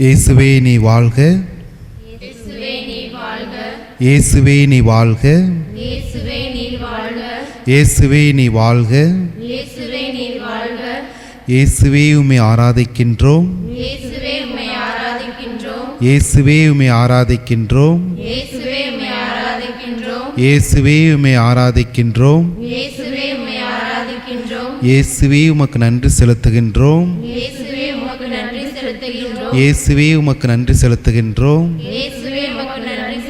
இயேசுவே நீ வாழ்க, இயேசுவே நீ வாழ்க, இயேசுவே நீ வாழ்க, இயேசுவே நீ வாழ்க, இயேசுவே நீ வாழ்க. இயேசுவே நீ வாழ்க. இயேசுவே உம்மை ஆராதிக்கின்றோம், இயேசுவே உம்மை ஆராதிக்கின்றோம், இயேசுவே உம்மை ஆராதிக்கின்றோம், இயேசுவே உம்மை ஆராதிக்கின்றோம், இயேசுவே உம்மை ஆராதிக்கின்றோம். இயேசுவே உம்மை ஆராதிக்கின்றோம், இயேசுவே உமக்கு நன்றி செலுத்துகின்றோம், இயேசுவே உமக்கு நன்றி செலுத்துகின்றோம், இயேசுவே உமக்கு நன்றி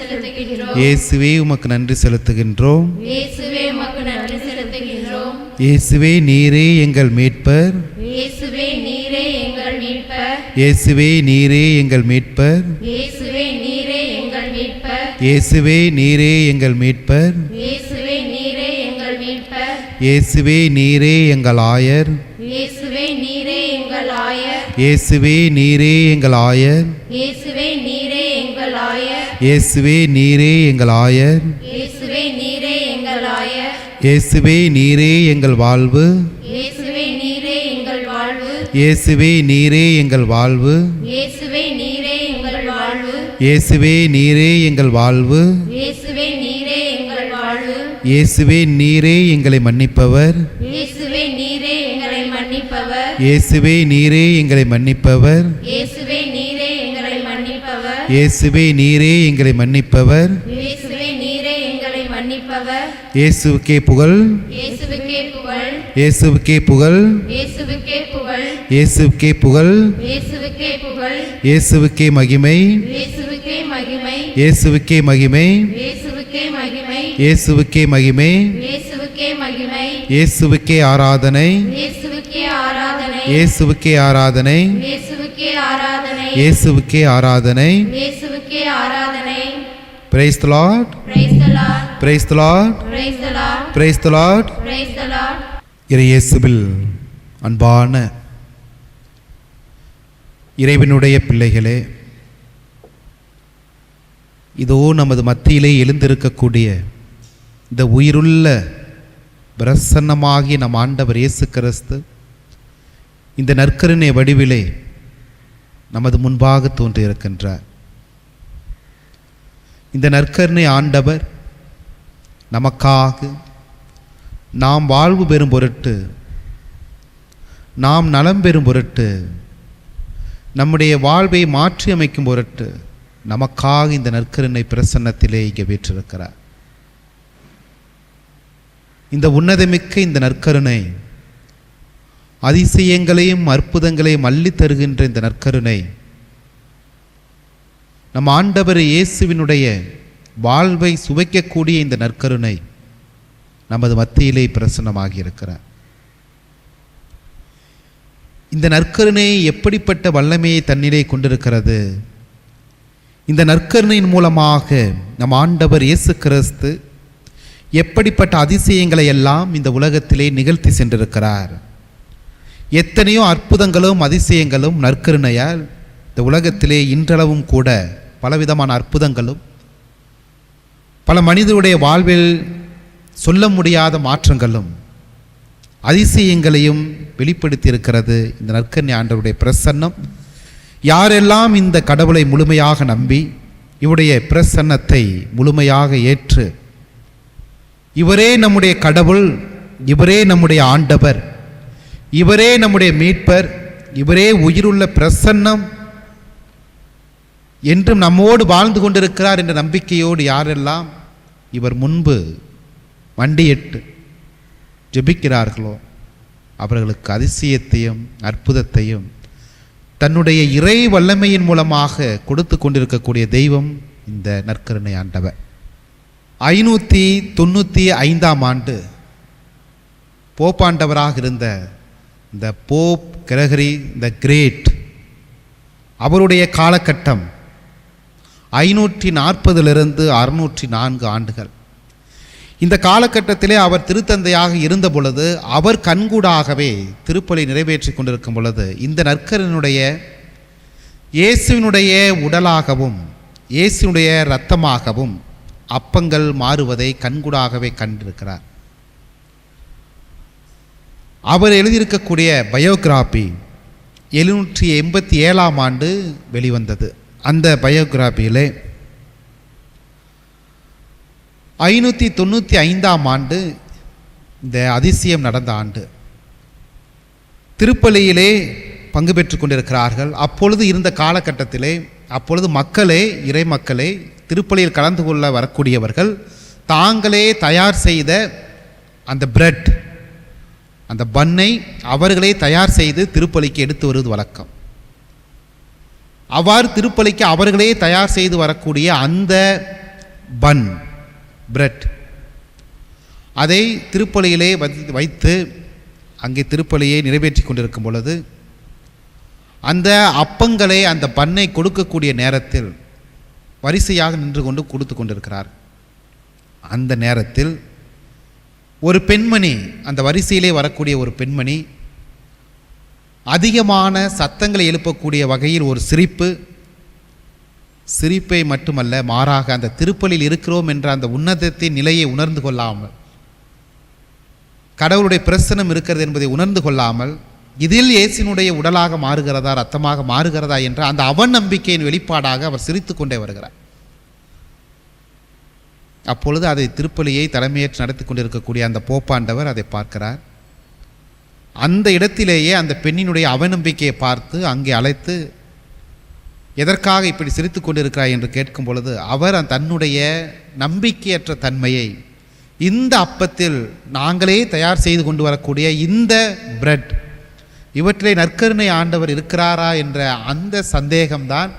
செலுத்துகின்றோம், இயேசுவே உமக்கு நன்றி செலுத்துகின்றோம், இயேசுவே உமக்கு நன்றி செலுத்துகின்றோம். இயேசுவே உமக்கு நன்றி செலுத்துகின்றோம். இயேசுவே நீரே எங்கள் மீட்பர், இயேசுவே நீரே எங்கள் மீட்பர், இயேசுவே நீரே எங்கள் மீட்பர், இயேசுவே நீரே எங்கள் மீட்பர், இயேசுவே நீரே எங்கள் மீட்பர், இயேசுவே நீரே எங்கள் மீட்பர், இயேசுவே நீரே எங்கள் ஆயர், இயேசுவே நீரே எங்கள் ஆயர், இயேசுவே நீரே எங்கள் ஆயர், இயேசுவே நீரே எங்கள் ஆயர், இயேசுவே நீரே எங்கள் ஆயர், இயேசுவே நீரே எங்கள் ஆயர், இயேசுவே நீரே எங்கள் வாழ்வு, இயேசுவே நீரே எங்கள் வாழ்வு, இயேசுவே நீரே எங்கள் வாழ்வு, இயேசுவே நீரே எங்கள் வாழ்வு, இயேசுவே நீரே எங்கள் வாழ்வு. இயேசுவே நீரே எங்கள் வாழ்வு, இயேசுவே நீரே எங்களை மன்னிப்பவர், இயேசுவே நீரே எங்களை மன்னிப்பவர், இயேசுவே நீரே எங்களை மன்னிப்பவர், இயேசுவே நீரே எங்களை மன்னிப்பவர், இயேசுவே நீரே எங்களை மன்னிப்பவர். இயேசுவே நீரே எங்களை மன்னிப்பவர். இயேசுவுக்கே புகழ், இயேசுவுக்கே புகழ், இயேசுவுக்கே புகழ், இயேசுவுக்கே புகழ், இயேசுவுக்கே புகழ், இயேசுவுக்கே புகழ், இயேசுவுக்கே மகிமை, இயேசுவுக்கே மகிமை, இயேசுவுக்கே மகிமை, இயேசுவுக்கே மகிமை, இயேசுவுக்கே மகிமை, இயேசுவுக்கே மகிமை, இயேசுவுக்கே ஆராதனை, இயேசுவுக்கே ஆராதனை, இயேசுவுக்கே ஆராதனை, இயேசுவுக்கே ஆராதனை, இயேசுவுக்கே ஆராதனை. இயேசுவுக்கே ஆராதனை. Praise the Lord, Praise the Lord, praise the Lord, praise the Lord, praise the Lord. praise the Lord. இறையேசுவில் அன்பான இறைவனுடைய பிள்ளைகளே, இதோ நமது மத்தியிலே எழுந்திருக்கக்கூடிய இந்த உயிருள்ள பிரசன்னமாகிய நம் ஆண்டவர் இயேசு கிறிஸ்து இந்த நற்கருணை வடிவிலே நமது முன்பாக தோன்றியிருக்கின்றார். இந்த நற்கருணை ஆண்டவர் நமக்காக நாம் வாழ்வு பெறும் பொருட்டு, நாம் நலம் பெறும் பொருட்டு, நம்முடைய வாழ்வை மாற்றி அமைக்கும் பொருட்டு நமக்காக இந்த நற்கருணை பிரசன்னத்திலே இங்கே வீற்றிருக்கிறார். இந்த உன்னதமிக்க இந்த நற்கருணை, அதிசயங்களையும் அற்புதங்களையும் அள்ளி தருகின்ற இந்த நற்கருணை, நம் ஆண்டவர் இயேசுவினுடைய வாழ்வை சுவைக்கக்கூடிய இந்த நற்கருணை நமது மத்தியிலே பிரசன்னமாகி இருக்கிறார். இந்த நற்கருணை எப்படிப்பட்ட வல்லமையை தன்னிலே கொண்டிருக்கிறது? இந்த நற்கருணையின் மூலமாக நம் ஆண்டவர் இயேசு கிறிஸ்து எப்படிப்பட்ட அதிசயங்களை எல்லாம் இந்த உலகத்திலே நிகழ்த்தி சென்றிருக்கிறார். எத்தனையோ அற்புதங்களும் அதிசயங்களும் நற்கருணையால் இந்த உலகத்திலே இன்றளவும் கூட பலவிதமான அற்புதங்களும் பல மனிதனுடைய வாழ்வில் சொல்ல முடியாத மாற்றங்களும் அதிசயங்களையும் வெளிப்படுத்தி இருக்கிறது இந்த நற்கருணை ஆண்டவருடைய பிரசன்னம். யாரெல்லாம் இந்த கடவுளை முழுமையாக நம்பி இவருடைய பிரசன்னத்தை முழுமையாக ஏற்று, இவரே நம்முடைய கடவுள், இவரே நம்முடைய ஆண்டவர், இவரே நம்முடைய மீட்பர், இவரே உயிருள்ள பிரசன்னம் என்றும் நம்மோடு வாழ்ந்து கொண்டிருக்கிறார் என்ற நம்பிக்கையோடு யாரெல்லாம் இவர் முன்பு மண்டியிட்டு ஜெபிக்கிறார்களோ அவர்களுக்கு அதிசயத்தையும் அற்புதத்தையும் தன்னுடைய இறை வல்லமையின் மூலமாக கொடுத்து கொண்டிருக்கக்கூடிய தெய்வம் இந்த நற்கருணை ஆண்டவர். 595ஆம் ஆண்டு போப்பாண்டவராக இருந்த இந்த போப் கிரகரி த கிரேட், அவருடைய காலகட்டம் 540 604 ஆண்டுகள். இந்த காலகட்டத்திலே அவர் திருத்தந்தையாக இருந்த பொழுது, அவர் கண்கூடாகவே திருப்பலி நிறைவேற்றி கொண்டிருக்கும் பொழுது இந்த நற்கருணையுடைய இயேசுவினுடைய உடலாகவும் இயேசுவினுடைய இரத்தமாகவும் அப்பங்கள் மாறுவதை கண்கூடாகவே கண்டிருக்கிறார். அவர் எழுதியிருக்கக்கூடிய பயோகிராபி 1787 ஆண்டு வெளிவந்தது. அந்த பயோகிராபியிலே 595 ஆண்டு இந்த அதிசயம் நடந்த ஆண்டு. திருப்பலியிலே பங்கு பெற்று கொண்டிருக்கிறார்கள். அப்பொழுது இருந்த காலகட்டத்திலே அப்பொழுது மக்களே, இறை மக்களே, திருப்பலியில் கலந்து கொள்ள வரக்கூடியவர்கள் தாங்களே தயார் செய்த அந்த பிரெட், அந்த பன்னை அவர்களே தயார் செய்து திருப்பலிக்கு எடுத்து வருவது வழக்கம். அவ்வாறு திருப்பலிக்கு அவர்களே தயார் செய்து வரக்கூடிய அந்த பன், பிரெட், அதை திருப்பலியிலே வைத்து அங்கே திருப்பலியை நிறைவேற்றி கொண்டிருக்கும் பொழுது அந்த அப்பங்களை, அந்த பண்ணை கொடுக்கக்கூடிய நேரத்தில் வரிசையாக நின்று கொண்டு கொடுத்து கொண்டிருக்கிறார். அந்த நேரத்தில் ஒரு பெண்மணி, அந்த வரிசையிலே வரக்கூடிய ஒரு பெண்மணி அதிகமான சத்தங்களை எழுப்பக்கூடிய வகையில் ஒரு சிரிப்பை மட்டுமல்ல, மாறாக அந்த திருப்பலியில் இருக்கிறோம் என்ற அந்த உன்னதத்தின் நிலையை உணர்ந்து கொள்ளாமல், கடவுளுடைய பிரசன்னம் இருக்கிறது என்பதை உணர்ந்து கொள்ளாமல், இதில் இயேசுவினுடைய உடலாக மாறுகிறதா, இரத்தமாக மாறுகிறதா என்ற அந்த அவநம்பிக்கையின் வெளிப்பாடாக அவர் சிரித்து கொண்டே வருகிறார். அப்பொழுது அதை திருப்பலியை தலைமையேற்று நடத்தி கொண்டிருக்கக்கூடிய அந்த போப்பாண்டவர் அதை பார்க்கிறார். அந்த இடத்திலேயே அந்த பெண்ணினுடைய அவநம்பிக்கையை பார்த்து அங்கே அழைத்து, எதற்காக இப்படி சிரித்து கொண்டிருக்கிறாய் என்று கேட்கும் பொழுது அவர் தன்னுடைய நம்பிக்கையற்ற தன்மையை, இந்த அப்பத்தில் நாங்களே தயார் செய்து கொண்டு வரக்கூடிய இந்த பிரெட், இவற்றிலே நற்கருணை ஆண்டவர் இருக்கிறாரா என்ற அந்த சந்தேகம்தான்,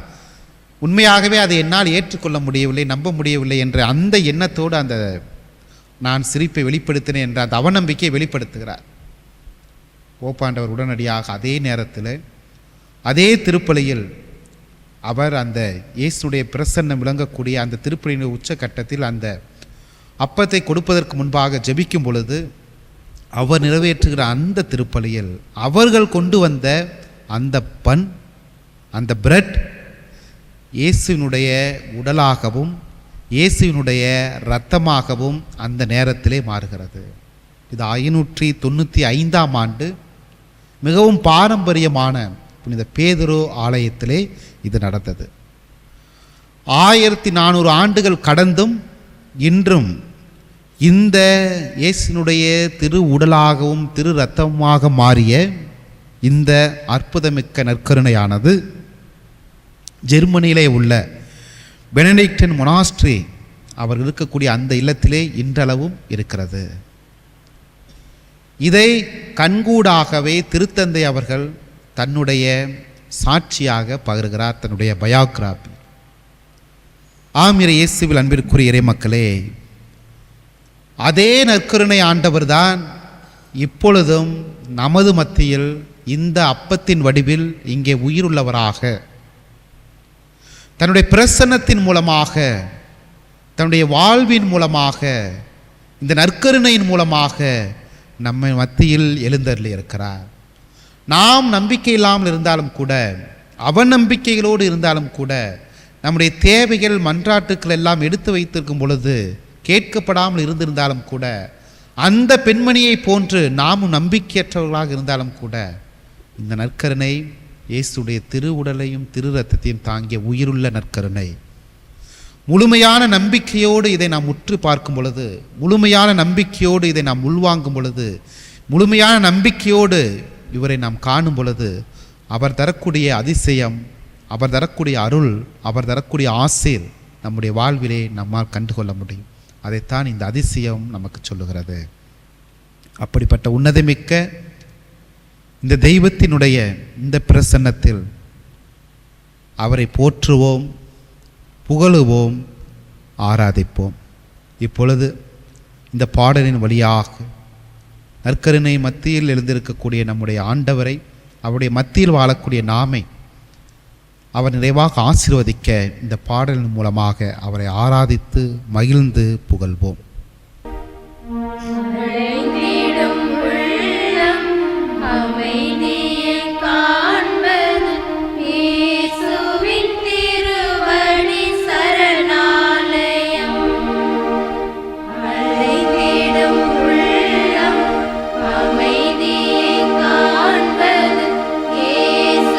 உண்மையாகவே அதை என்னால் ஏற்றுக்கொள்ள முடியவில்லை, நம்ப முடியவில்லை என்ற அந்த எண்ணத்தோடு அந்த நான் சிரிப்பை வெளிப்படுத்தினேன் என்ற அந்த அவநம்பிக்கையை வெளிப்படுத்துகிறார். போப்பாண்டவர் உடனடியாக அதே நேரத்தில் அதே திருப்பலியில் அவர் அந்த இயேசுடைய பிரசன்னம் விளங்கக்கூடிய அந்த திருப்பலியின் உச்சக்கட்டத்தில் அந்த அப்பத்தை கொடுப்பதற்கு முன்பாக ஜெபிக்கும் பொழுது அவர் நிறைவேற்றுகிற அந்த திருப்பலியில் அவர்கள் கொண்டு வந்த அந்த பன், அந்த பிரெட் இயேசுவினுடைய உடலாகவும் இயேசுவினுடைய இரத்தமாகவும் அந்த நேரத்திலே மாறுகிறது. இது 595 ஆண்டு மிகவும் பாரம்பரியமான புனித பேதுரு ஆலயத்திலே இது நடந்தது. 1400 ஆண்டுகள் கடந்தும் இன்றும் இந்த இயேசுனுடைய திரு உடலாகவும் திரு இரத்தமாக மாறிய இந்த அற்புதமிக்க நற்கருணையானது ஜெர்மனியிலே உள்ள பெனடிக்டன் மொனாஸ்ட்ரி அவர் இருக்கக்கூடிய அந்த இல்லத்திலே இன்றளவும் இருக்கிறது. இதை கண்கூடாகவே திருத்தந்தை அவர்கள் தன்னுடைய சாட்சியாக பகிர்கிறார், தன்னுடைய பயோகிராபி. ஆமிர இயேசுவில் அன்பிற்குரிய இறை மக்களே, அதே நற்கருணை ஆண்டவர் தான் இப்பொழுதும் நமது மத்தியில் இந்த அப்பத்தின் வடிவில் இங்கே உயிருள்ளவராக தன்னுடைய பிரசன்னத்தின் மூலமாக, தன்னுடைய வாழ்வின் மூலமாக, இந்த நற்கருணையின் மூலமாக நம்ம மத்தியில் எழுந்தருளி இருக்கிறார். நாம் நம்பிக்கை இல்லாமல் இருந்தாலும் கூட, அவநம்பிக்கைகளோடு இருந்தாலும் கூட, நம்முடைய தேவைகள் மன்றாட்டுக்கள் எல்லாம் எடுத்து வைத்திருக்கும் பொழுது கேட்கப்படாமல் இருந்திருந்தாலும் கூட, அந்த பெண்மணியை போன்று நாமும் நம்பிக்கையற்றவர்களாக இருந்தாலும் கூட, இந்த நற்கருணை இயேசுடைய திரு உடலையும் திரு இரத்தத்தையும் தாங்கிய உயிருள்ள நற்கருணை, முழுமையான நம்பிக்கையோடு இதை நாம் உற்று பார்க்கும் பொழுது, முழுமையான நம்பிக்கையோடு இதை நாம் உள்வாங்கும் பொழுது, முழுமையான நம்பிக்கையோடு இவரை நாம் காணும் பொழுது, அவர் தரக்கூடிய அதிசயம், அவர் தரக்கூடிய அருள், அவர் தரக்கூடிய ஆசீர் நம்முடைய வாழ்விலே நம்மால் கண்டுகொள்ள முடியும். அதைத்தான் இந்த அதிசயம் நமக்கு சொல்லுகிறது. அப்படிப்பட்ட உன்னதமிக்க இந்த தெய்வத்தினுடைய இந்த பிரசன்னத்தில் அவரை போற்றுவோம், புகழுவோம், ஆராதிப்போம். இப்பொழுது இந்த பாடலின் வழியாக நற்கருணை மத்தியில் எழுந்திருக்கக்கூடிய நம்முடைய ஆண்டவரை, அவருடைய மத்தியில் வாழக்கூடிய நாமை அவர் நிறைவாக ஆசீர்வதிக்க இந்த பாடலின் மூலமாக அவரை ஆராதித்து மகிழ்ந்து புகழ்வோம். Yes.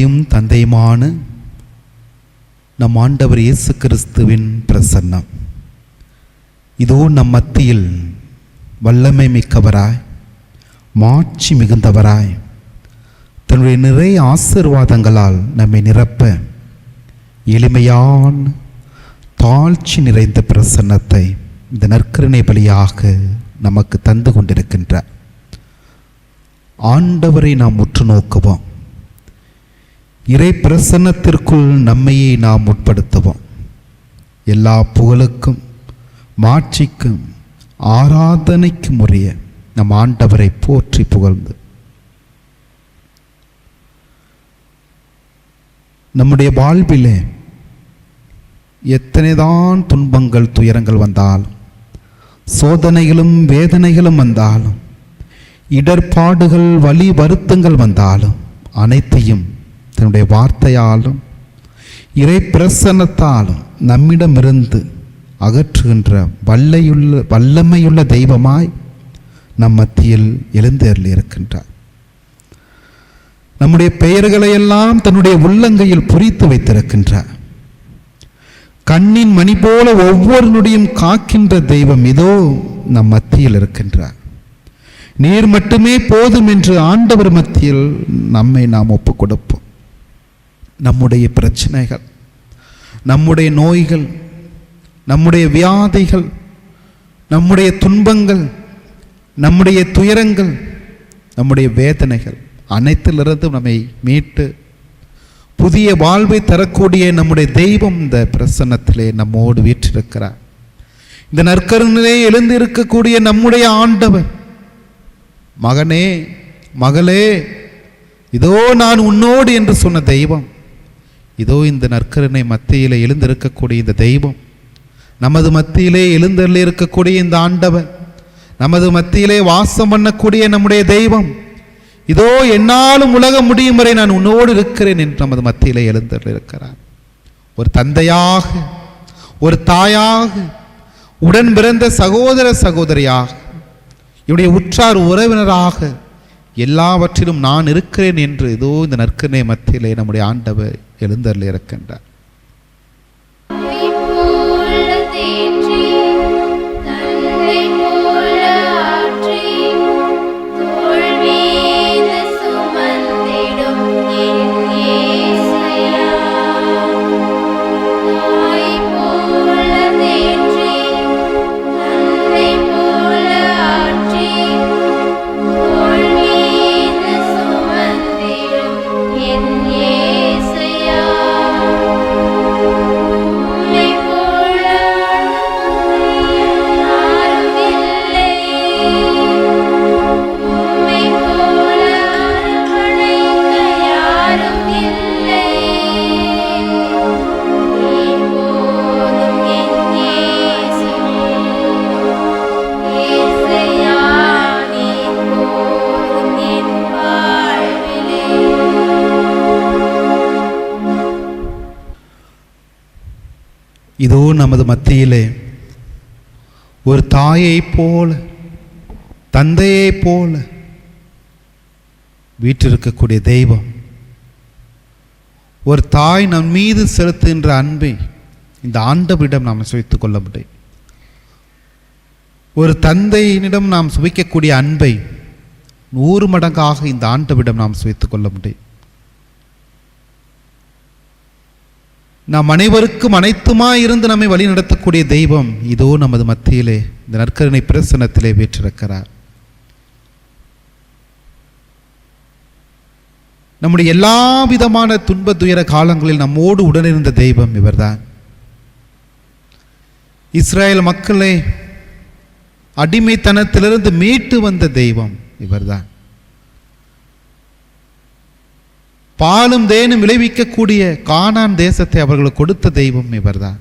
தாயும் தந்தையுமான நம் ஆண்டவர் இயேசு கிறிஸ்துவின் பிரசன்னம் இதோ நம் மத்தியில் வல்லமை மிக்கவராய் மாட்சி மிகுந்தவராய் தன்னுடைய நிறைய ஆசீர்வாதங்களால் நம்மை நிரப்ப எளிமையான தாழ்ச்சி நிறைந்த பிரசன்னத்தை இந்த நற்கருணை பலியாக நமக்கு தந்து கொண்டிருக்கின்றார். ஆண்டவரை நாம் உற்று நோக்குவோம். இறை பிரசன்னத்திற்குள் நம்மையே நாம் உட்படுத்துவோம். எல்லா புகழுக்கும் மாட்சிக்கும் ஆராதனைக்கும் உரிய நம் ஆண்டவரை போற்றி புகழ்ந்து நம்முடைய வாழ்விலே எத்தனைதான் துன்பங்கள் துயரங்கள் வந்தாலும் சோதனைகளும் வேதனைகளும் வந்தாலும் இடர்பாடுகள் வலி வருத்தங்கள் வந்தாலும் அனைத்தையும் தன்னுடைய வார்த்தையாலும் இறை பிரசன்னத்தாலும் நம்மிடமிருந்து அகற்றுகின்ற வல்லமையுள்ள தெய்வமாய் நம் மத்தியில் எழுந்தருளி இருக்கின்றார். நம்முடைய பெயர்களை எல்லாம் தன்னுடைய உள்ளங்கையில் பொறித்து வைத்திருக்கின்றார். கண்ணின் மணி போல ஒவ்வொரு நொடியும் காக்கின்ற தெய்வம் இதோ நம் மத்தியில் இருக்கின்றார். நீர் மட்டுமே போதும் என்று ஆண்டவர் மத்தியில் நம்மை நாம் ஒப்புக் கொடுப்போம். நம்முடைய பிரச்சனைகள், நம்முடைய நோய்கள், நம்முடைய வியாதிகள், நம்முடைய துன்பங்கள், நம்முடைய துயரங்கள், நம்முடைய வேதனைகள் அனைத்திலிருந்து நம்மை மீட்டு புதிய வாழ்வை தரக்கூடிய நம்முடைய தெய்வம் இந்த பிரசன்னத்திலே நம்மோடு வீற்றிருக்கிறார். இந்த நற்கருணையிலே எழுந்திருக்கக்கூடிய நம்முடைய ஆண்டவர், மகனே மகளே இதோ நான் உன்னோடு என்று சொன்ன தெய்வம் இதோ இந்த நற்கருணை மத்தியிலே எழுந்திருக்கக்கூடிய இந்த தெய்வம், நமது மத்தியிலே எழுந்தருளி இருக்கக்கூடிய இந்த ஆண்டவர், நமது மத்தியிலே வாசம் பண்ணக்கூடிய நம்முடைய தெய்வம் இதோ என்னாலும் உலகம் முடியும் வரை நான் உன்னோடு இருக்கிறேன் என்று நமது மத்தியிலே எழுந்தருளி இருக்கிறார். ஒரு தந்தையாக, ஒரு தாயாக, உடன் பிறந்த சகோதர சகோதரியாக, என்னுடைய உற்றார் உறவினராக எல்லாவற்றிலும் நான் இருக்கிறேன் என்று இதோ இந்த நற்கருணை மத்தியிலே நம்முடைய ஆண்டவர் எழுந்தருளி இருக்கின்றார். இதோ நமது மத்தியிலே ஒரு தாயை போல, தந்தையை போல வீற்றிருக்கக்கூடிய தெய்வம், ஒரு தாய் நம் மீது செலுத்துகின்ற அன்பை இந்த ஆண்டவரிடம் நாம் சுவைத்துக் கொள்ள முடியும். ஒரு தந்தையினிடம் நாம் சுவைக்கக்கூடிய அன்பை 100 மடங்காக இந்த ஆண்டவரிடம் நாம் சுவைத்துக் கொள்ள முடியும். நாம் அனைவருக்கும் அனைத்துமாய் இருந்து நம்மை வழி நடத்தக்கூடிய தெய்வம் இதோ நமது மத்தியிலே இந்த நற்கருணை பிரசன்னத்திலே வீற்றிருக்கிறார். நம்முடைய எல்லா விதமான துன்ப துயர காலங்களில் நம்மோடு உடனிருந்த தெய்வம் இவர்தான். இஸ்ரேல் மக்களை அடிமைத்தனத்திலிருந்து மீட்டு வந்த தெய்வம் இவர்தான். பாலும் தேனும் விளைவிக்கக்கூடிய கானான் தேசத்தை அவர்களுக்கு கொடுத்த தெய்வம் இவர்தான்.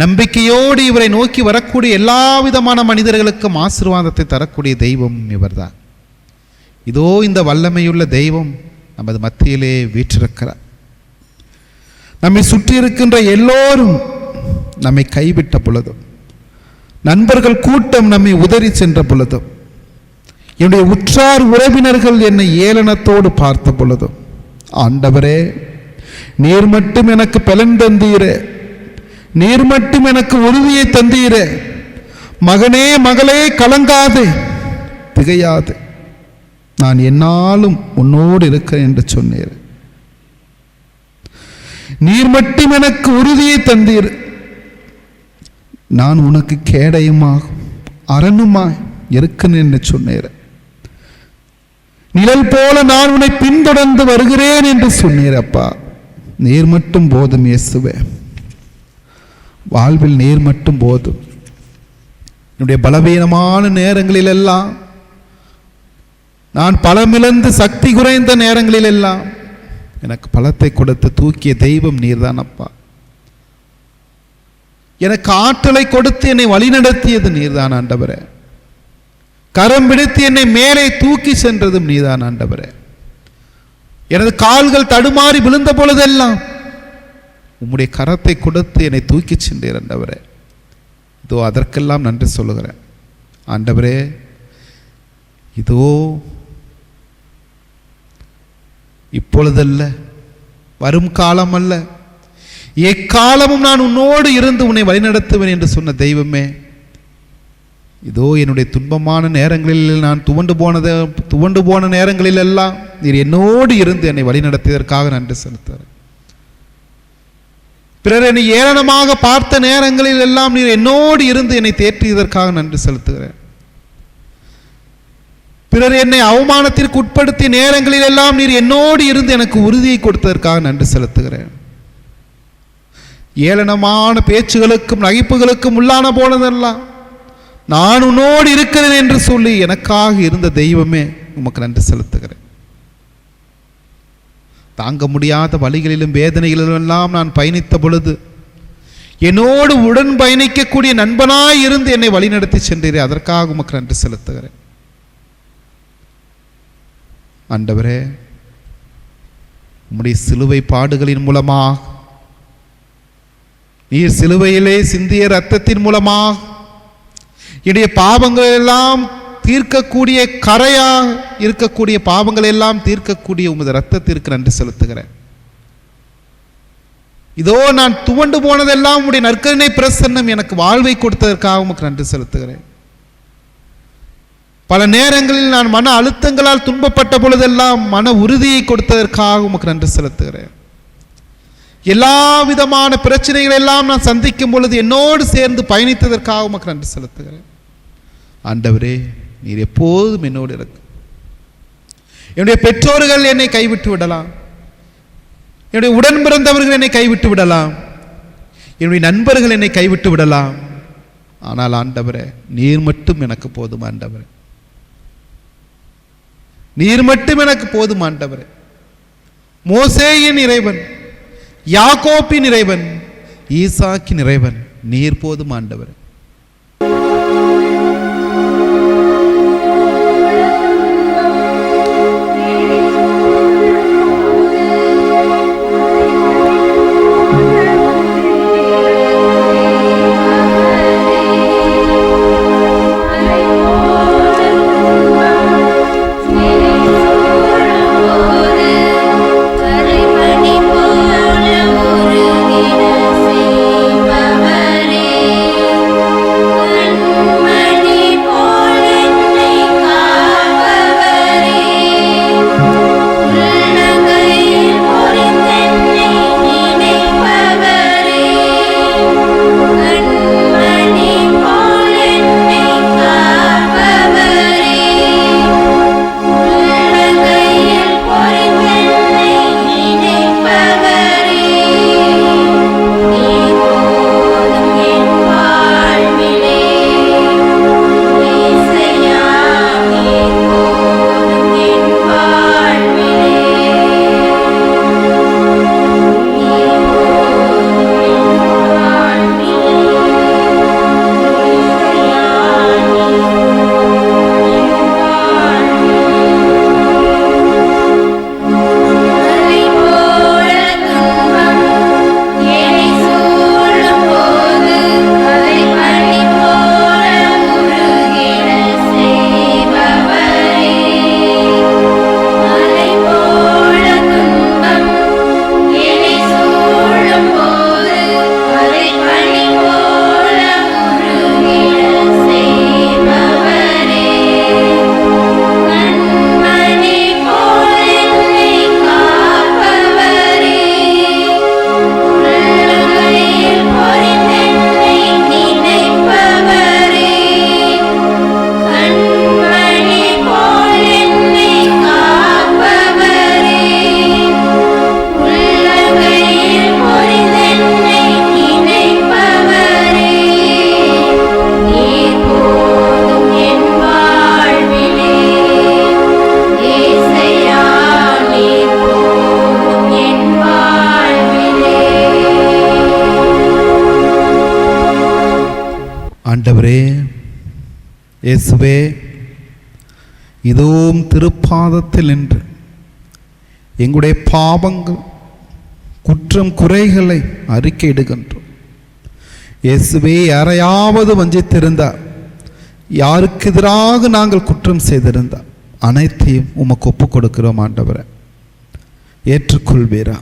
நம்பிக்கையோடு இவரை நோக்கி வரக்கூடிய எல்லா விதமான மனிதர்களுக்கும் ஆசீர்வாதத்தை தரக்கூடிய தெய்வம் இவர்தான். இதோ இந்த வல்லமையுள்ள தெய்வம் நமது மத்தியிலே வீற்றிருக்கிறார். நம்மை சுற்றி இருக்கின்ற எல்லோரும் நம்மை கைவிட்ட பொழுதும், நண்பர்கள் கூட்டம் நம்மை உதறி சென்ற பொழுதும், என்னுடைய உற்றார் உறவினர்கள் என்னை ஏளனத்தோடு பார்த்த பொழுதும், ஆண்டவரே, நீர் மட்டும் எனக்கு பலன் தந்தீரே, நீர் மட்டும் எனக்கு உறுதியை தந்தீரே. மகனே மகளே, கலங்காதே, திகையாது, நான் என்னாலும் உன்னோடு இருக்கிறேன் என்று சொன்னீர். நீர் மட்டும் எனக்கு உறுதியை தந்தீர். நான் உனக்கு கேடயமாகும் அரணுமாய் இருக்கிறேன் என்று சொன்னீர். நிழல் போல நான் உன்னை பின்தொடர்ந்து வருகிறேன் என்று சொன்னீர். அப்பா, நீர் மட்டும் போதும் இயேசுவே, வாழ்வில் நீர் மட்டும் போதும். என்னுடைய பலவீனமான நேரங்களில் எல்லாம், நான் பலமிழந்து சக்தி குறைந்த நேரங்களில் எல்லாம் எனக்கு பலத்தை கொடுத்து தூக்கிய தெய்வம் நீர்தான் அப்பா. எனக்கு ஆற்றலை கொடுத்து என்னை வழிநடத்தியது நீர்தான் ஆண்டவரே. கரம் பிடித்து என்னை மேலே தூக்கி சென்றதும் நீதான் ஆண்டவரே. எனது கால்கள் தடுமாறி விழுந்த பொழுதெல்லாம் உம்முடைய கரத்தை கொடுத்து என்னை தூக்கி சென்றீர் ஆண்டவரே. இதோ அதற்கெல்லாம் நன்றி சொல்லுகிறேன் ஆண்டவரே. இதோ இப்பொழுதல்ல, வரும் காலம் அல்ல, எக்காலமும் நான் உன்னோடு இருந்து உன்னை வழிநடத்துவேன் என்று சொன்ன தெய்வமே, இதோ என்னுடைய துன்பமான நேரங்களில் நான் துவண்டு போன நேரங்களில் எல்லாம் நீர் என்னோடு இருந்து என்னை வழிநடத்தியதற்காக நன்றி செலுத்துகிறேன். பிறர் என்னை ஏளனமாக பார்த்த நேரங்களில் எல்லாம் நீர் என்னோடு இருந்து என்னை தேற்றியதற்காக நன்றி செலுத்துகிறேன். பிறர் என்னை அவமானத்திற்கு உட்படுத்திய நேரங்களில் எல்லாம் நீர் என்னோடு இருந்து எனக்கு உறுதியை கொடுத்ததற்காக நன்றி செலுத்துகிறேன். ஏளனமான பேச்சுகளுக்கும் நகைப்புகளுக்கும் உள்ளான போனதெல்லாம் நான் உன்னோடு இருக்கிறேன் என்று சொல்லி எனக்காக இருந்த தெய்வமே, உமக்கு நன்றி செலுத்துகிறேன். தாங்க முடியாத வழிகளிலும் வேதனைகளிலும் எல்லாம் நான் பயணித்த பொழுது என்னோடு உடன் பயணிக்கக்கூடிய நண்பனாய் இருந்து என்னை வழிநடத்தி சென்றீரே, அதற்காக உமக்கு நன்றி செலுத்துகிறேன். ஆண்டவரே, உம்முடைய சிலுவை பாடுகளின் மூலமாக, நீர் சிலுவையிலே சிந்திய இரத்தத்தின் மூலமாக என்னுடைய பாவங்கள் எல்லாம் தீர்க்கக்கூடிய, கரையாக இருக்கக்கூடிய பாவங்கள் எல்லாம் தீர்க்கக்கூடிய உமது இரத்தத்திற்கு நன்றி செலுத்துகிறேன். இதோ நான் துவண்டு போனதெல்லாம் உம்முடைய நற்கருணை பிரசன்னம் எனக்கு வாழ்வை கொடுத்ததற்காக உமக்கு நன்றி செலுத்துகிறேன். பல நேரங்களில் நான் மன அழுத்தங்களால் துன்பப்பட்ட பொழுதெல்லாம் மன உறுதியை கொடுத்ததற்காக உமக்கு நன்றி செலுத்துகிறேன். எல்லா விதமான பிரச்சனைகள் எல்லாம் நான் சந்திக்கும் பொழுது என்னோடு சேர்ந்து பயணித்ததற்காக உமக்கு நன்றி செலுத்துகிறேன். ஆண்டவரே, நீர் எப்போதும் என்னோடு இருக்கு. என்னுடைய பெற்றோர்கள் என்னை கைவிட்டு விடலாம், என்னுடைய உடன் பிறந்தவர்கள் என்னை கைவிட்டு விடலாம், என்னுடைய நண்பர்கள் என்னை கைவிட்டு விடலாம். ஆனால் ஆண்டவரே, நீர் மட்டும் எனக்கு போதும் ஆண்டவரே. நீர் மட்டும் எனக்கு போதும் ஆண்டவரே. மோசேயின் இறைவன், யாக்கோப்பின் இறைவன், ஈசாக்கின் இறைவன், நீர் போதும் ஆண்டவரே. போல ஒரு ஆண்டவரே, இயேசுவே, இதுவும் திருப்பாதத்தில் நின்று எங்களுடைய பாவங்கள் குற்றம் குறைகளை அறிக்கையிடுகின்றோம். இயேசுவே, யாரையாவது வஞ்சித்திருந்தார், யாருக்கு எதிராக நாங்கள் குற்றம் செய்திருந்தார், அனைத்தையும் உமக்கு ஒப்புக் கொடுக்கிறோம். ஆண்டவரை ஏற்றுக்கொள்வீரா?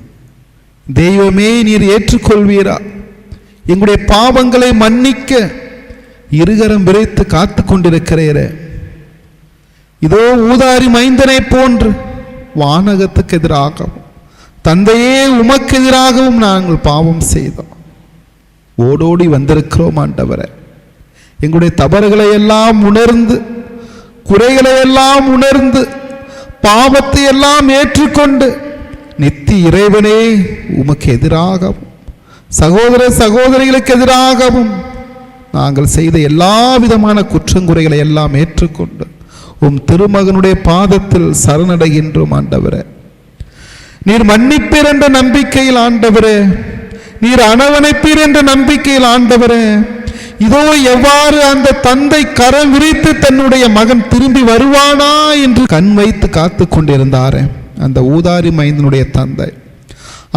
தெய்வமே, நீர் ஏற்றுக்கொள்வீரா? எங்களுடைய பாவங்களை மன்னிக்க இருகரம் விரைத்து காத்து கொண்டிருக்கிறீரே. இதோ ஊதாரி மைந்தனை போன்று வானகத்துக்கு எதிராகவும் தந்தையே உமக்கு எதிராகவும் நாங்கள் பாவம் செய்தோம். ஓடோடி வந்திருக்கிறோம். ஆண்டவரை, எங்களுடைய தவறுகளை எல்லாம் உணர்ந்து, குறைகளை எல்லாம் உணர்ந்து, பாவத்தை எல்லாம் ஏற்றுக்கொண்டு, நித்திய இறைவனே உமக்கு எதிராகவும் சகோதர சகோதரிகளுக்கு எதிராகவும் நாங்கள் செய்த எல்லா விதமான குற்றங்குறைகளை எல்லாம் ஏற்றுக்கொண்டு உம் திருமகனுடைய பாதத்தில் சரணடைகின்றோம். ஆண்டவரே, நீர் மன்னிப்பீர் என்ற நம்பிக்கையில், ஆண்டவரே, நீர் அரவணைப்பீர் என்ற நம்பிக்கையில், ஆண்டவரே, இதோ எவ்வாறு அந்த தந்தை கரம் விரித்து தன்னுடைய மகன் திரும்பி வருவானா என்று கண் வைத்து காத்து கொண்டிருந்தாரே, அந்த ஊதாரி மைந்தனுடைய தந்தை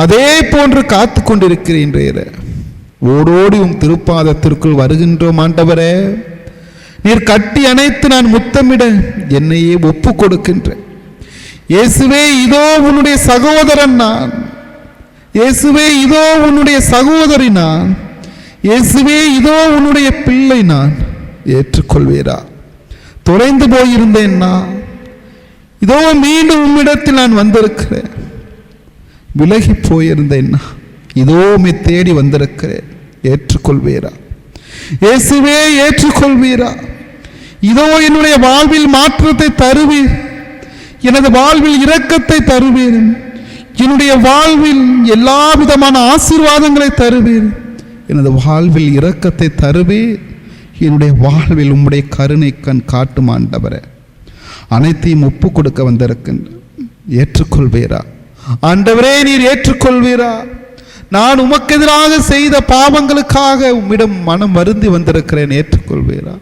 அதே போன்று காத்து கொண்டிருக்கிறீரே. ஓடோடி உம் திருப்பாதத்திற்குள் வருகின்றோம். ஆண்டவரே, நீர் கட்டி அணைத்து நான் முத்தமிட என்னையே ஒப்பு கொடுக்கின்றேன். இயேசுவே, இதோ உன்னுடைய சகோதரன் நான். இயேசுவே, இதோ உன்னுடைய சகோதரி நான். இயேசுவே, இதோ உன்னுடைய பிள்ளை நான். ஏற்றுக்கொள்வீரா? தொலைந்து போயிருந்தேன் நான், இதோ மீண்டும் உம்மிடத்தில் நான் வந்திருக்கிறேன். விலகி போயிருந்தேன் நான், இதோ உம்மை தேடி வந்திருக்கிறேன். ஏற்றுக்கொள்வீரா? இயேசுவே, ஏற்றுக்கொள்வீரா? இதோ என்னுடைய வாழ்வில் மாற்றத்தை தருவீர், எனது வாழ்வில் இரக்கத்தை தருவீர், என்னுடைய வாழ்வில் எல்லா விதமான ஆசீர்வாதங்களை தருவீர், எனது வாழ்வில் இரக்கத்தை தருவீர், என்னுடைய வாழ்வில் உம்முடைய கருணை கண் காட்டும். ஆண்டவரே, அனைத்தையும் ஒப்பு கொடுக்க வந்திருக்கின்ற ஏற்றுக்கொள்வீரா? ஆண்டவரே, நீர் ஏற்றுக்கொள்வீரா? நான் உமக்கு எதிராக செய்த பாவங்களுக்காக உம்மிடம் மனம் வருந்தி வந்திருக்கிறேன். ஏற்றுக்கொள்வீரா?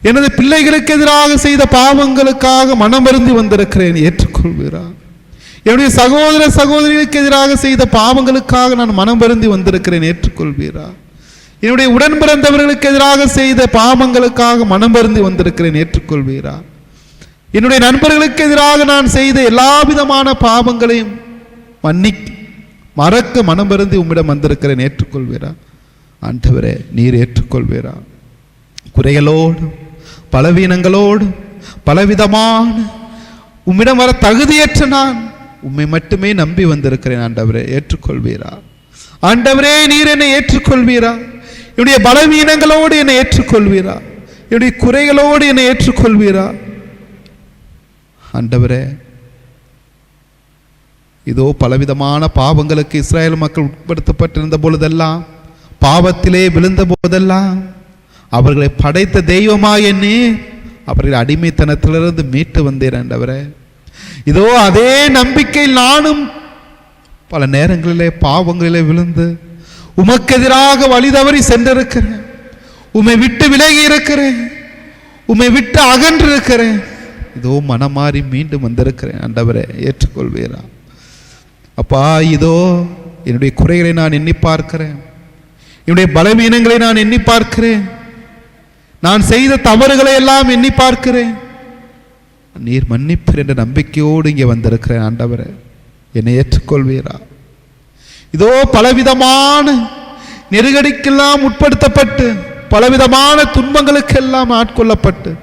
எனது பிள்ளைகளுக்கு எதிராக செய்த பாவங்களுக்காக மனம் வருந்தி வந்திருக்கிறேன். ஏற்றுக்கொள்வீரா? என்னுடைய சகோதர சகோதரிகளுக்கு எதிராக செய்த பாவங்களுக்காக நான் மனம் வருந்தி வந்திருக்கிறேன். ஏற்றுக்கொள்வீரா? என்னுடைய உடன் பிறந்தவர்களுக்கு எதிராக செய்த பாவங்களுக்காக மனம் வருந்தி வந்திருக்கிறேன். ஏற்றுக்கொள்வீரா? என்னுடைய நண்பர்களுக்கு எதிராக நான் செய்த எல்லா விதமான பாவங்களையும் மறக்க மனம் வருந்தி உம்மிடம் வந்திருக்கிறேன். ஏற்றுக்கொள்வீரா? ஆண்டவரே, நீர் ஏற்றுக்கொள்வீரா? குறைகளோடு, பலவீனங்களோடு, பலவிதமான உம்மிடம் வர தகுதியற்ற நான் உம்மை மட்டுமே நம்பி வந்திருக்கிறேன். ஆண்டவரே, ஏற்றுக்கொள்வீரா? ஆண்டவரே, நீர் என்னை ஏற்றுக்கொள்வீரா? என்னுடைய பலவீனங்களோடு என்னை ஏற்றுக்கொள்வீரா? என்னுடைய குறைகளோடு என்னை ஏற்றுக்கொள்வீரா? ஆண்டவரே, இதோ பலவிதமான பாவங்களுக்கு இஸ்ராயேல் மக்கள் உட்படுத்தப்பட்டிருந்த பொழுதெல்லாம், பாவத்திலே விழுந்த போதெல்லாம் அவர்களை படைத்த தெய்வமாய் எண்ணி அவர்கள் அடிமைத்தனத்திலிருந்து மீட்டு வந்தேன். ஆண்டவரே, இதோ அதே நம்பிக்கையில் நானும் பல நேரங்களிலே பாவங்களிலே விழுந்து உமக்கு எதிராக வழி தவறி சென்றிருக்கிறேன். உம்மை விட்டு விலகி இருக்கிறேன். உம்மை விட்டு அகன்று இருக்கிறேன். இதோ மனமாறி மீண்டும் வந்திருக்கிறேன். ஆண்டவரே, ஏற்றுக்கொள்வீரா? அப்பா, இதோ என்னுடைய குறைகளை நான் எண்ணி பார்க்கிறேன். என்னுடைய பலவீனங்களை நான் எண்ணி பார்க்கிறேன். நான் செய்த தவறுகளை எல்லாம் எண்ணி பார்க்கிறேன். நீர் மன்னிப்பீர் என்ற நம்பிக்கையோடு இங்கே வந்திருக்கிறேன். ஆண்டவரே, என்னை ஏற்றுக்கொள்வீரா? இதோ பலவிதமான நெருக்கடிக்கெல்லாம் உட்படுத்தப்பட்டு, பலவிதமான துன்பங்களுக்கெல்லாம் ஆட்கொள்ளப்பட்டு,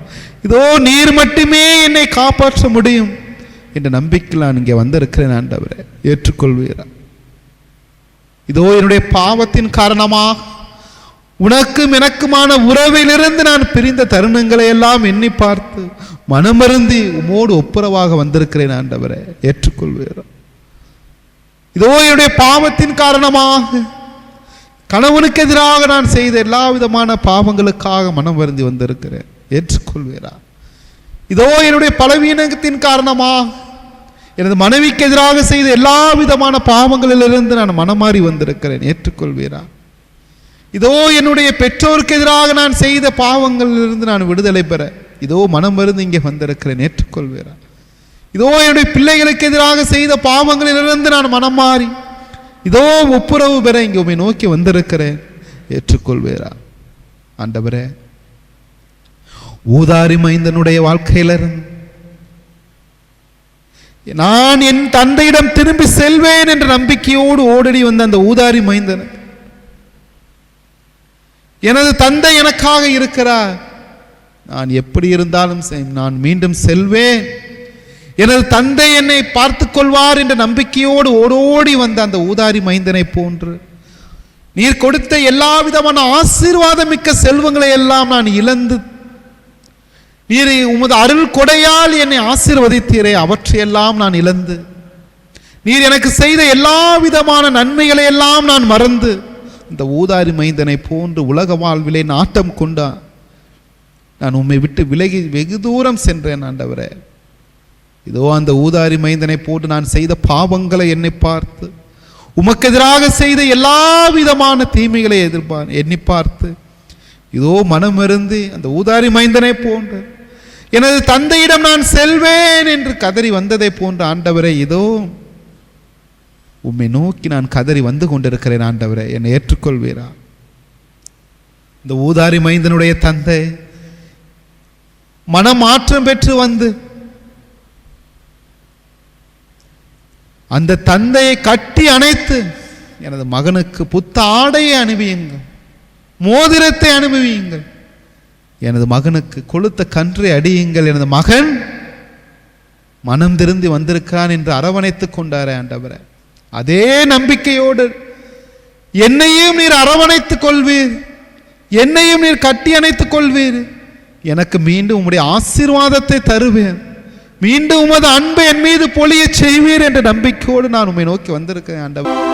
இதோ நீர் மட்டுமே என்னை காப்பாற்ற முடியும் என்ற நம்பிக்கையில் நான் இங்கே வந்திருக்கிறேன். ஆண்டவரே, ஏற்றுக்கொள்வீரா? இதோ என்னுடைய பாவத்தின் காரணமாக உனக்கும் எனக்குமான உறவிலிருந்து நான் பிரிந்த தருணங்களை எல்லாம் எண்ணி பார்த்து மனமருந்தி உமோடு ஒப்புரவாக வந்திருக்கிறேன். ஆண்டவரே, ஏற்றுக்கொள்வீரா? இதோ என்னுடைய பாவத்தின் காரணமாக கணவனுக்கு எதிராக நான் செய்த எல்லா விதமான பாவங்களுக்காக மனம் வருந்தி வந்திருக்கிறேன். ஏற்றுக்கொள்வீரா? இதோ என்னுடைய பலவீனத்தின் காரணமாக எனது மனைவிக்கு எதிராக செய்த எல்லா விதமான பாவங்களிலிருந்து நான் மனமாறி வந்திருக்கிறேன். ஏற்றுக்கொள்வீரா? இதோ என்னுடைய பெற்றோருக்கு எதிராக நான் செய்த பாவங்களிலிருந்து நான் விடுதலை பெற இதோ மனம் மருந்து இங்கே வந்திருக்கிறேன், ஏற்றுக்கொள்வேரா? இதோ என்னுடைய பிள்ளைகளுக்கு எதிராக செய்த பாவங்களிலிருந்து நான் மனம் மாறி இதோ ஒப்புரவு பெற இங்கே உம்மை நோக்கி வந்திருக்கிறேன், ஏற்றுக்கொள்வேரா? ஆண்டவரே, ஊதாரி மைந்தனுடைய வாழ்க்கையிலிருந்து நான் என் தந்தையிடம் திரும்பி செல்வேன் என்ற நம்பிக்கையோடு ஓடடி வந்த அந்த ஊதாரி மைந்தன், எனது தந்தை எனக்காக இருக்கிறார், நான் எப்படி இருந்தாலும் நான் மீண்டும் செல்வேன், எனது தந்தை என்னை பார்த்துக் கொள்வார் என்ற நம்பிக்கையோடு ஓடோடி வந்த அந்த ஊதாரி மைந்தனை போன்று நீர் கொடுத்த எல்லா விதமான ஆசீர்வாதமிக்க செல்வங்களை எல்லாம் நான் இழந்து நீர் உமது அருள் கொடையால் என்னை ஆசீர்வதித்தீரே, அவற்றையெல்லாம் நான் இழந்து நீர் எனக்கு செய்த எல்லா விதமான நன்மைகளை எல்லாம் நான் மறந்து இந்த ஊதாரி மைந்தனை போன்று உலக வாழ்விலே நாட்டம் கொண்டா நான் உம்மை விட்டு விலகி வெகு தூரம் சென்றேன். ஆண்டவரே, இதோ அந்த ஊதாரி மைந்தனை போட்டு நான் செய்த பாவங்களை என்னை பார்த்து உமக்கு எதிராக செய்த எல்லா விதமான தீமைகளை எண்ணி பார்த்து இதோ மனமிருந்து அந்த ஊதாரி மைந்தனை போன்று எனது தந்தையிடம் நான் செல்வேன் என்று கதறி வந்ததை போன்ற ஆண்டவரே, இதோ உம்மை நோக்கி நான் கதறி வந்து கொண்டிருக்கிறேன். ஆண்டவரே, என்னை ஏற்றுக்கொள்வீரா? இந்த ஊதாரி மைந்தனுடைய தந்தை மனமாற்றம் பெற்று வந்து அந்த தந்தையை கட்டி அணைத்து எனது மகனுக்கு புத்த ஆடையை அணிவியுங்கள், மோதிரத்தை அனுபவியுங்கள், எனது மகனுக்கு கொளுத்த கன்றை அடியுங்கள், எனது மகன் மனம் திருந்தி வந்திருக்கிறான் என்று அரவணைத்துக் கொண்டாரே. ஆண்டவரே, அதே நம்பிக்கையோடு என்னையும் நீர் அரவணைத்துக் கொள்வீர், என்னையும் நீர் கட்டி அணைத்துக் கொள்வீர், எனக்கு மீண்டும் உம்முடைய ஆசீர்வாதத்தை தருவேன், மீண்டும் உமது அன்பை என் மீது பொழிய செய்வீர் என்ற நம்பிக்கையோடு நான் உம்மை நோக்கி வந்திருக்கேன். ஆண்டவர்,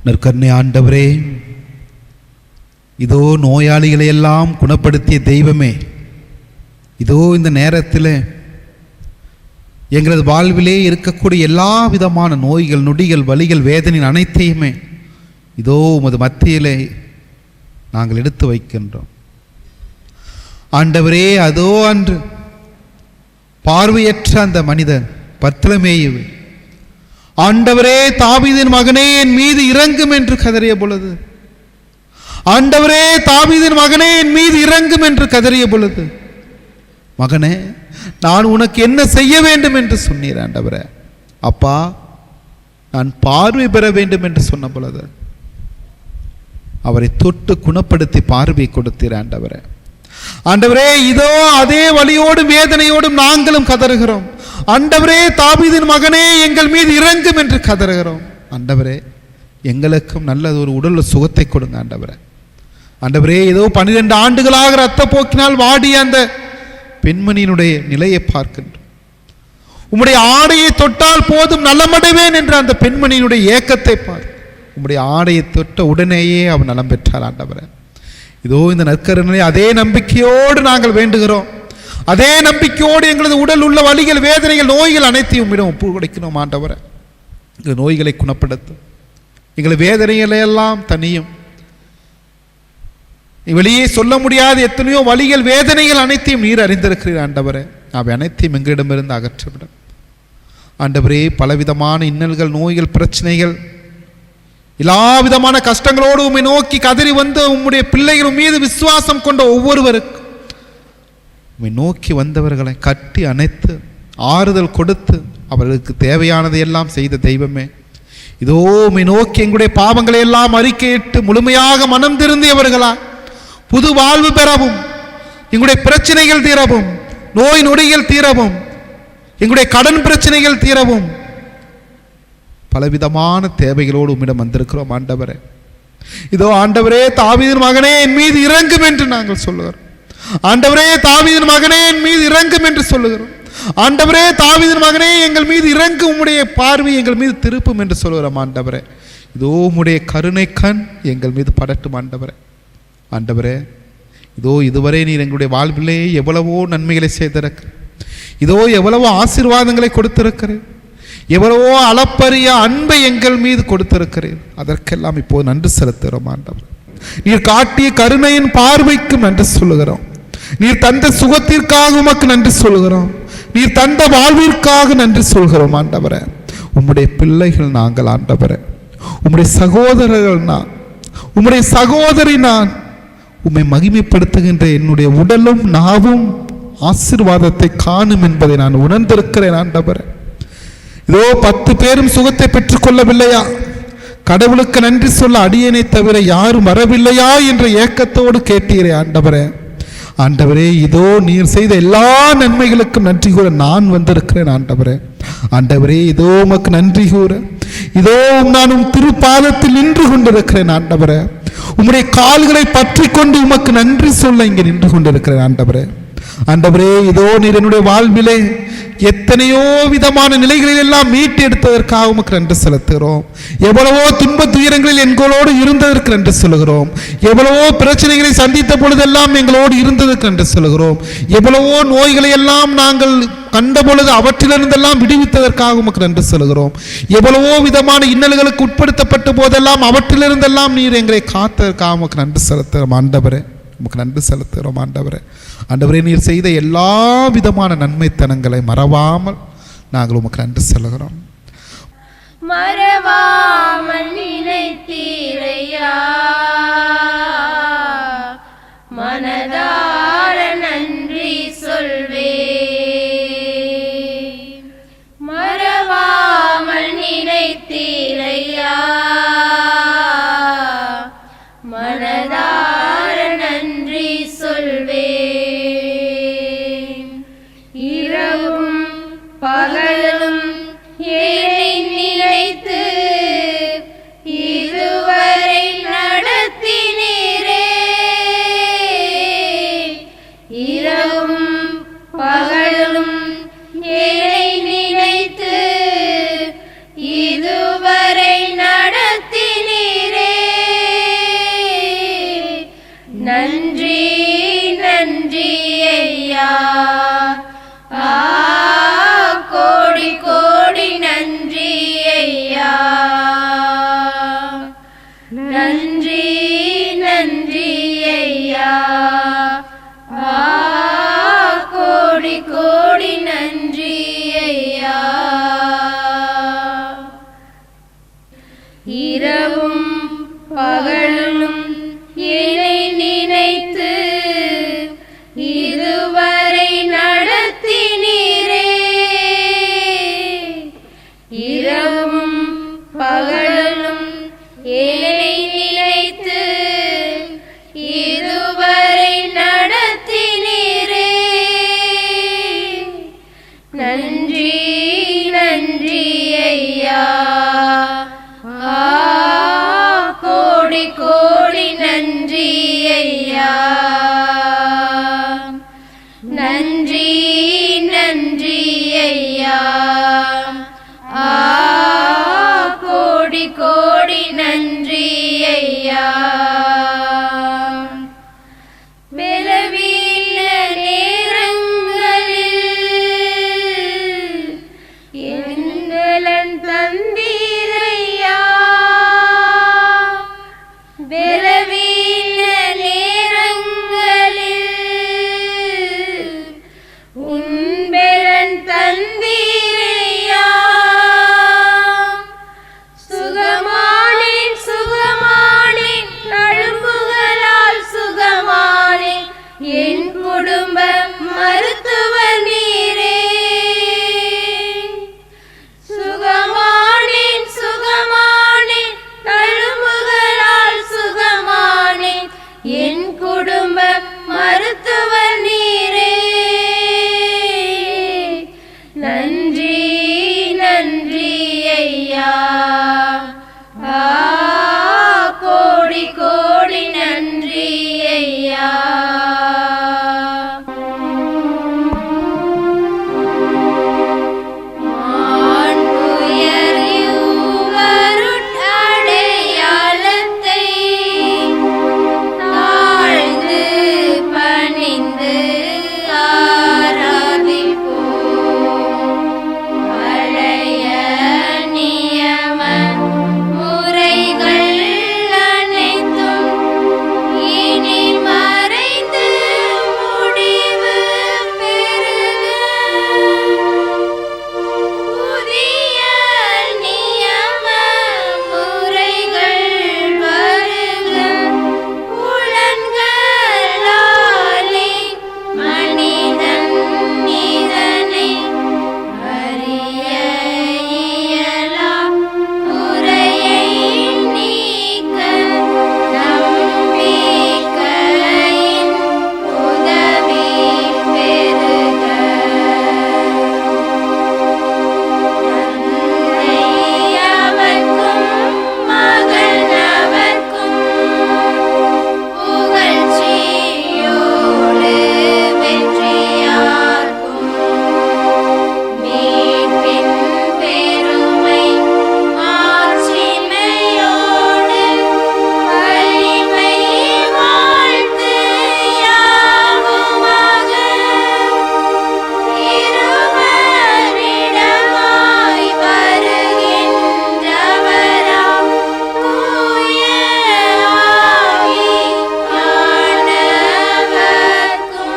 நற்கருணை ஆண்டவரே, இதோ நோயாளிகளை எல்லாம் குணப்படுத்திய தெய்வமே, இதோ இந்த நேரத்தில் எங்களது வாழ்விலே இருக்கக்கூடிய எல்லா விதமான நோய்கள், நொடிகள், வலிகள், வேதனையின் அனைத்தையுமே இதோ உமது மத்தியிலே நாங்கள் எடுத்து வைக்கின்றோம். ஆண்டவரே, அதோ அன்று பார்வையற்ற அந்த மனிதன் பர்த்தலமேயு, ஆண்டவரே தாவீதின் மகனே என் மீது இறங்கும் என்று கதறிய பொழுது, ஆண்டவரே தாவீதின் மகனே என் மீது இறங்கும் என்று கதறிய பொழுது, மகனே நான் உனக்கு என்ன செய்ய வேண்டும் என்று சொன்னீர் ஆண்டவரே. அப்பா, நான் பார்வை பெற வேண்டும் என்று சொன்ன பொழுது அவரை தொட்டு குணப்படுத்தி பார்வை கொடுத்தீர் ஆண்டவரே. ஆண்டவரே, இதோ அதே வலியோடும் வேதனையோடும் நாங்களும் கதறுகிறோம். ஆண்டவரே தாவீதின் மகனே எங்கள் மீது இறங்கும் என்று கதறுகிறோம். ஆண்டவரே, எங்களுக்கும் நல்ல ஒரு உடல் சுகத்தை கொடுங்க ஆண்டவரே. ஆண்டவரே, ஏதோ 12 ஆண்டுகளாக இரத்த போக்கினால் வாடிய அந்த பெண்மணியினுடைய நிலையை பார்க்கின்றோம். உம்முடைய ஆடையை தொட்டால் போதும் நலமடைவேன் என்ற அந்த பெண்மணியினுடைய ஏக்கத்தை பார். உம்முடைய ஆடையை தொட்ட உடனேயே அவன் நலம் பெற்றார் ஆண்டவரே. இதோ இந்த நற்கருணை அதே நம்பிக்கையோடு நாங்கள் வேண்டுகிறோம். அதே நம்பிக்கையோடு எங்களது உடல் உள்ள வலிகள், வேதனைகள், நோய்கள் அனைத்தையும் உம்மிடம் ஒப்பு கொடுக்கிறோம் ஆண்டவரே. எங்கள் நோய்களை குணப்படுத்தும், எங்கள் வேதனைகளை எல்லாம் தனியும். வெளியே சொல்ல முடியாத எத்தனையோ வலிகள், வேதனைகள் அனைத்தையும் நீர் அறிந்திருக்கிறீர் ஆண்டவரே. அவை அனைத்தையும் எங்களிடமிருந்து அகற்றவிடும் ஆண்டவரே. பலவிதமான இன்னல்கள், நோய்கள், பிரச்சனைகள், எல்லா விதமான கஷ்டங்களோடு உம்மை நோக்கி கதறி வந்து உம்முடைய பிள்ளைகள் மீது விசுவாசம் கொண்ட ஒவ்வொருவருக்கும் உம்மை நோக்கி வந்தவர்களை கட்டி அணைத்து ஆறுதல் கொடுத்து அவர்களுக்கு தேவையானதை எல்லாம் செய்த தெய்வமே, இதோ உம்மை நோக்கி எங்களுடைய பாவங்களை எல்லாம் அறிக்கையிட்டு முழுமையாக மனம் திருந்தியவர்களா புது வாழ்வு பெறவும், எங்களுடைய பிரச்சனைகள் தீரவும், நோய் நொடிகள் தீரவும், எங்களுடைய கடன் பிரச்சனைகள் தீரவும், பலவிதமான தேவைகளோடு உம்மிடம் வந்திருக்கிறோம் ஆண்டவரே. இதோ ஆண்டவரே தாவீதின் மகனே என் மீது இறங்கும் என்று நாங்கள் சொல்லுகிறோம். ஆண்டவரே தாவீதின் மகனே என் மீது இறங்கும் என்று சொல்லுகிறோம். ஆண்டவரே தாவீதின் மகனே எங்கள் மீது இறங்கும், உம்முடைய பார்வை எங்கள் மீது திருப்பும் என்று சொல்லுகிறோம் ஆண்டவரே. இதோ உம்முடைய கருணை கண் எங்கள் மீது படட்டும் ஆண்டவரே. ஆண்டவரே, இதோ இதுவரை நீர் எங்களுடைய வாழ்விலே எவ்வளவோ நன்மைகளை செய்திருக்கிறேன். இதோ எவ்வளவோ ஆசீர்வாதங்களை கொடுத்திருக்கிறேன். எவ்வளவோ அளப்பரிய அன்பை எங்கள் மீது கொடுத்திருக்கிறேன். அதற்கெல்லாம் இப்போ நன்றி செலுத்துகிறோம் ஆண்டவர். நீர் காட்டிய கருணையின் பார்வைக்கு நன்றி சொல்லுகிறோம். நீர் தந்த சுகத்திற்காக உமக்கு நன்றி சொல்லுகிறோம். நீர் தந்த வாழ்விற்காக நன்றி சொல்கிறோம் ஆண்டவரே. உம்முடைய பிள்ளைகள் நாங்கள் ஆண்டவரே. உம்முடைய சகோதரர்கள் நான், உம்முடைய சகோதரி நான். உம்மை மகிமைப்படுத்துகின்ற என்னுடைய உடலும் நாவும் ஆசீர்வாதத்தை காணும் என்பதை நான் உணர்ந்திருக்கிறேன் ஆண்டவரே. இதோ 10 பேரும் சுகத்தை பெற்றுக் கொள்ளவில்லையா, கடவுளுக்கு நன்றி சொல்ல அடியேனை தவிர யாரும் வரவில்லையா என்ற ஏக்கத்தோடு கேட்டீரே ஆண்டவரே. ஆண்டவரே, இதோ நீர் செய்த எல்லா நன்மைகளுக்கும் நன்றி கூற நான் வந்திருக்கிறேன் ஆண்டவரே. ஆண்டவரே, இதோ உமக்கு நன்றி கூற இதோ நான் உம் திருப்பாதத்தில் நின்று கொண்டிருக்கிறேன் ஆண்டவரே. உம்முடைய கால்களை பற்றி கொண்டு உமக்கு நன்றி சொல்ல இங்கே நின்று கொண்டிருக்கிறேன் ஆண்டவரே. ஆண்டவரே, இதோ நீர் என்னுடைய வாழ்விலே எத்தனையோ விதமான நிலைகளில் எல்லாம் மீட்டு எடுத்ததற்காக உமக்கு நன்றி செலுத்துகிறோம். எவ்வளவோ துன்ப துயரங்களில் எங்களோடு இருந்ததற்கு நன்றி சொல்லுகிறோம். எவ்வளவோ பிரச்சனைகளை சந்தித்த பொழுதெல்லாம் எங்களோடு இருந்ததற்கு நன்றி சொல்லுகிறோம். எவ்வளவோ நோய்களை எல்லாம் நாங்கள் கண்ட பொழுது அவற்றிலிருந்தெல்லாம் விடுவித்ததற்காக உமக்கு நன்றி சொல்லுகிறோம். எவ்வளவோ விதமான இன்னல்களுக்கு உட்படுத்தப்பட்ட போதெல்லாம் அவற்றிலிருந்தெல்லாம் நீர் எங்களை காத்ததற்காக உமக்கு நன்றி செலுத்துகிறோம் ஆண்டவரே. உமக்கு நன்றி செலுத்துகிறோம் ஆண்டவரே. ஆண்டவரே, நீர் செய்த எல்லா விதமான நன்மைத்தனங்களை மறவாமல் நாங்கள் உமக்கு நன்றி சொல்லுகிறோம். மறவாமல் நினைத்தீரையா, மனதார நன்றி சொல்வே. மறவாமல் நினைத்தீரையா, மனதார நன்றி சொல்வே. இரவும் பகலும் ஏனை நினைத்து இதுவரை நன்றி நன்றி ஐயா, கோடி கோடி நன்றி ஐயா. இரவும் பகலும் என்னை நினைத்து இதுவரை நடத்தினீரே. இரவும் பகலும் என்னை நினைத்து இதுவரை நடத்தினீரே. நன்றி நன்றி ஐயா, கோடி கோடி நன்றி ஐயா. நன்றி நன்றி ஐயா, கோடி கோடி நன்றி ஐயா. பலவீன நேரங்களில் எங்களன் தந்தீரையா. பலவீன நேரங்களில் உன்பெலன் தந்தீரையா. சுகமானேன் சுகமானேன், தழும்புகளால் சுகமானேன், என் குடும்ப மருத்துவர் நீரே. சுகமானேன் சுகமானேன், தழும்புகளால் சுகமானேன், என் குடும்ப மருத்துவர் நீரே. நன்றி நன்றி ஐயா, கோடி கோடி நன்றி ஐயா. மாண்புயர் அடையாளத்தை தாழ்ந்து பணிந்து ஆராதிப்போம். பழைய நியம முறைகள் அனைத்தும் இனி மறைந்து முடிவு பெறுக. புதிய நியம முறைகள் வருக. புலன்களாலே மனிதன் இதனை அறிய இயலா. குறையை நீக்க நம்பிக்கையின் உதவி பெறுக. தந்தையவர்க்கும் மகனவர்க்கும் புகழ்ச்சியோடு வெற்றியார்க்கும் மீட்பின் பெருமை மாட்சிமையோடு வலிமை வாழ்த்து யாவுமாக. இருவரிடமாய் வருகின்றவராம் தூய ஆவியானவர்க்கும்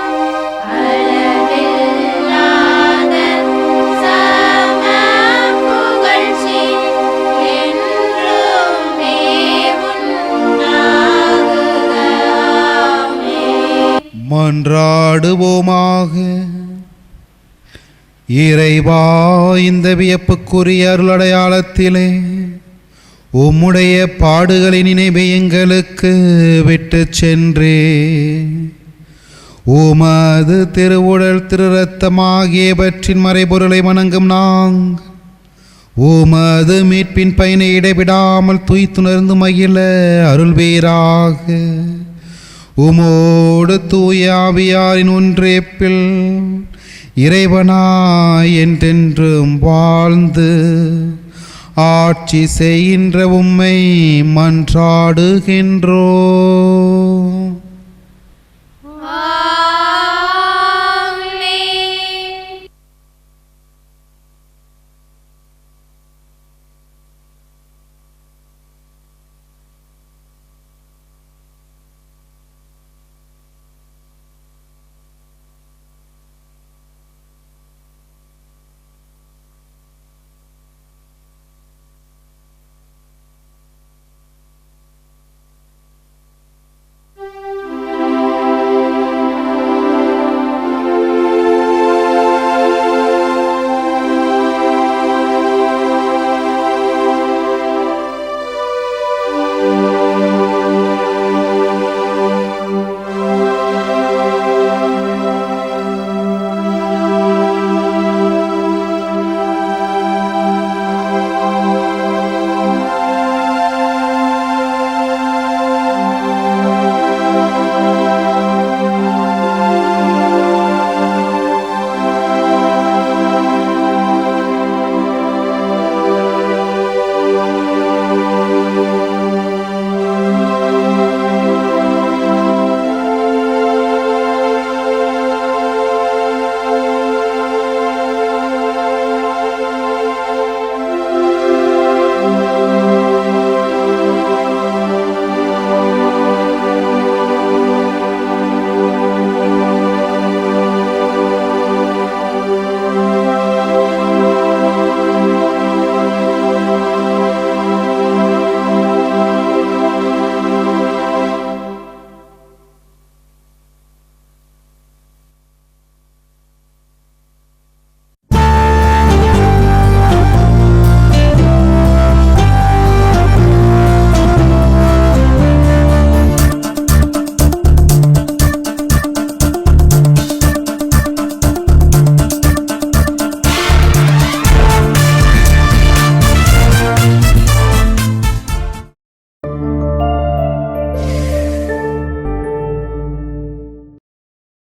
அளவில்லாத சம புகழ்ச்சி என்றுமே உண்டாகுக. ஆமென். மன்றாடுவோமாக. இறைவா, இந்த வியப்புக்குரிய அருளடையாளத்திலே உம்முடைய பாடுகளின் நினைவை எங்களுக்கு விட்டு சென்றே உமது திருவுடல் திரு இரத்தமாகியவற்றின் மறைபொருளை வணங்கும் நாங்கள் உமது மீட்பின் பயனை இடைவிடாமல் துய்த்துணர்ந்து மகிழ அருள்வீராக. உமோடு தூய ஆவியாரின் ஒன்றேப்பில் இறைவனாய் என்றென்றும் வாழ்ந்து ஆட்சி செய்கின்ற உம்மை மன்றாடுகின்றோ.